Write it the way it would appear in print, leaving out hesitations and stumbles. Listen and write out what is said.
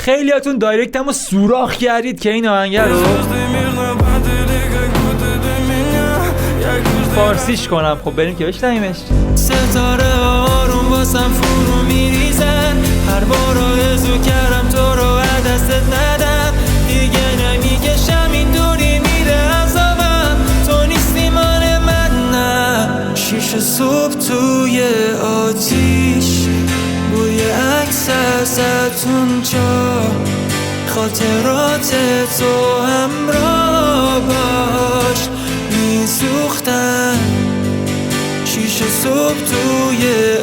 خیلیاتون دایرکتمو سوراخ کردید که این آهنگ رو فارسیش کنم. خب بریم که بشنویمش. ستاره آروم واسم فرو میریزن، هر بار آرزو کردم تو رو از دستت ندم، دیگه نمیکشم اینطوری میره عذابم، تو نیستی مال من نه. شیشه صبح توی آتیش، بوی عکس ازتون جا، خاطرات تو همراه باش میسوختن. شیشه صبح توی